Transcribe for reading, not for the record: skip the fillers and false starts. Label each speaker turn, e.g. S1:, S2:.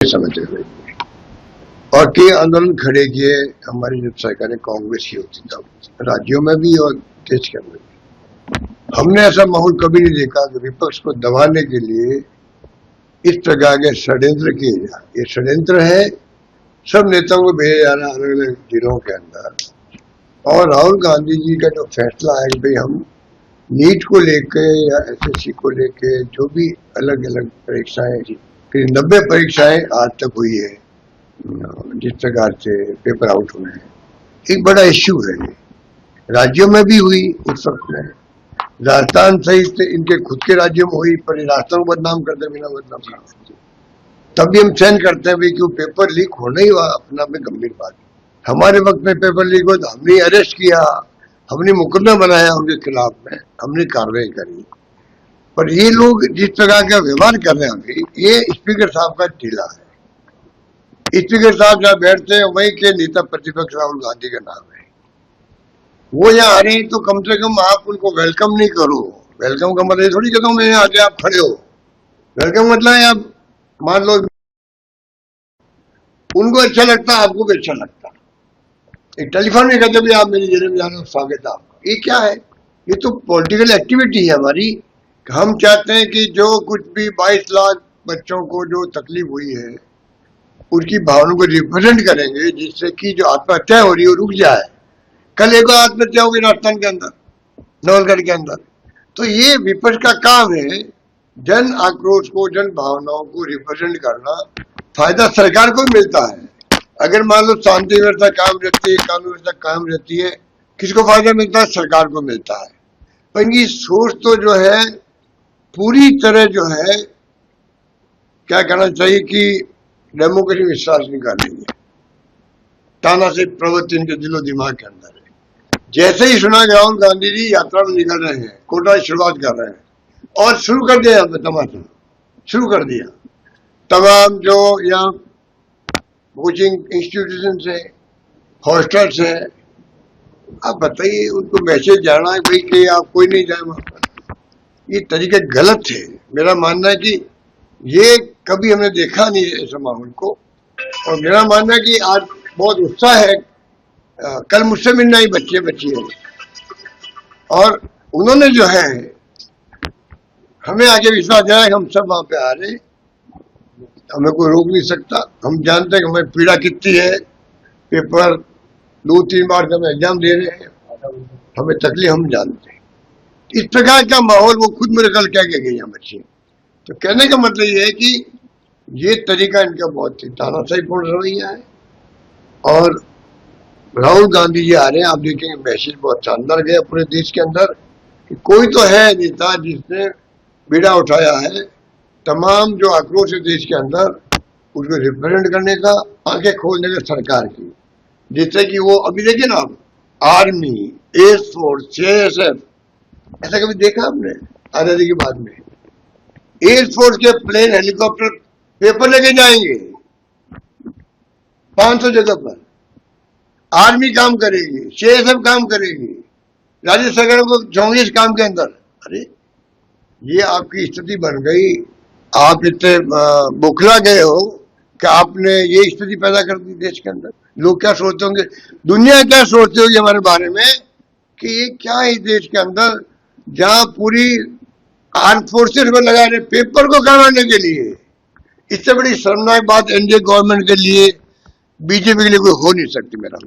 S1: समझ रहे और कई आंदोलन खड़े किए हमारी जब सरकारें कांग्रेस की होती तब राज्यों में भी और देश के अंदर भी। हमने ऐसा माहौल कभी नहीं देखा कि विपक्ष को दबाने के लिए इस प्रकार के षड्यंत्र किए जाए। ये षड्यंत्र है, सब नेताओं को भेजा जा रहा है अलग अलग जिलों के अंदर। और राहुल गांधी जी का जो फैसला है कि भाई हम नीट को लेके या एसएससी को लेके जो भी अलग अलग परीक्षाएं, फिर 90 परीक्षाएं आज तक हुई है जिस प्रकार से पेपर आउट हुए हैं, एक बड़ा इश्यू है। राज्यों में भी हुई उस वक्त में, राजस्थान सहित इनके खुद के राज्यों में हुई, पर राजस्थान को बदनाम करते बिना बदनाम करते तब भी हम सहन करते हैं भाई कि वो पेपर लीक होना ही अपना में गंभीर बात है। हमारे वक्त में पेपर लीक हो तो हमने अरेस्ट किया, हमने मुकदमा बनाया उनके खिलाफ में, हमने कार्रवाई करी। पर ये लोग जिस प्रकार का व्यवहार कर रहे हैं अभी, ये स्पीकर साहब का ढीला है। स्पीकर साहब जहाँ बैठते हैं वहीं के नेता प्रतिपक्ष राहुल गांधी का नाम है। वो यहाँ आ रहे हैं तो कम से कम आप उनको वेलकम नहीं करो। वेलकम का मतलब थोड़ी कहता हूँ मैं आके आप खड़े हो। वेलकम मतलब है आप मान लो उनको अच्छा लगता है, आपको भी अच्छा लगता है। एक टेलीफोन में कहते भाई आप मेरी जेल में जाने स्वागत है आपका। ये क्या है? ये तो पॉलिटिकल एक्टिविटी है हमारी। हम चाहते हैं कि जो कुछ भी 22 लाख बच्चों को जो तकलीफ हुई है उसकी भावनाओं को रिप्रेजेंट करेंगे, जिससे कि जो आत्महत्या हो रही है वो रुक जाए। कल एक आत्महत्या होगी राजस्थान के अंदर, नवलगढ़ के अंदर। तो ये विपक्ष का काम है जन आक्रोश को, जन भावनाओं को रिप्रेजेंट करना। फायदा सरकार को भी मिलता है। अगर मान लो शांति व्यवस्था कायम रहती है, कानून व्यवस्था कायम रहती है, किसको फायदा मिलता है? सरकार को मिलता है। पर इनकी सोच तो जो है पूरी तरह जो है क्या कहना चाहिए कि डेमोक्रेसी में विश्वास नहीं कर रही है। ताना से प्रवृत्ति इनके दिलो दिमाग के अंदर है। जैसे ही सुना कि राहुल गांधी जी यात्रा में निकल रहे हैं, कोटा की शुरुआत कर रहे हैं और शुरू कर दिया तमाशा, शुरू कर दिया। तमाम जो यहाँ कोचिंग इंस्टीट्यूशन है, हॉस्टल्स है, आप बताइए उनको मैसेज जाना है भाई कि आप कोई नहीं जाए वहां पर। ये तरीका गलत है। मेरा मानना है कि ये कभी हमने देखा नहीं है ऐसा माहौल को। और मेरा मानना है कि आज बहुत उत्साह है। कल मुझसे मिलना ही बच्चे बच्ची है और उन्होंने जो है हमें आगे विश्वास दिया है, हम सब वहां पे आ रहे, हमें कोई रोक नहीं सकता। हम जानते हैं कि हमें पीड़ा कितनी है। पेपर 2-3 बार का हम एग्जाम दे रहे हैं, हमें तकलीफ हम जानते हैं। इस प्रकार का माहौल वो खुद मेरे कल कह के गई हैं बच्चे। तो कहने का मतलब ये है कि ये तरीका इनका बहुत ही तानाशाहीपूर्ण रवैया है। और राहुल गांधी जी आ रहे हैं, आप देखेंगे मैसेज बहुत शानदार गया पूरे देश के अंदर कि कोई तो है नेता जिसने बीड़ा उठाया है तमाम जो आक्रोश है देश के अंदर उसको रिप्रेजेंट करने का, आंखें खोलने का सरकार की। जिससे कि वो अभी देखिए ना, आर्मी, एयरफोर्स, सीआईएसएफ, ऐसा कभी देखा आपने आजादी के बाद में? एयरफोर्स के प्लेन, हेलीकॉप्टर पेपर लेके जाएंगे 500 जगह पर। आर्मी काम करेगी, सीआईएसएफ काम करेगी, राज्य सरकार को जाऊंगी इस काम के अंदर। अरे ये आपकी स्थिति बन गई। आप इतने बौखला गए हो कि आपने ये स्थिति पैदा कर दी देश के अंदर। लोग क्या सोचते होंगे, दुनिया क्या सोचती होगी हमारे बारे में कि ये क्या है देश के अंदर जहां पूरी आर्म फोर्सेस में लगा रहे पेपर को करवाने के लिए। इससे बड़ी शर्मनाक बात एनडीए गवर्नमेंट के लिए, बीजेपी के लिए कोई हो नहीं सकती मेरा।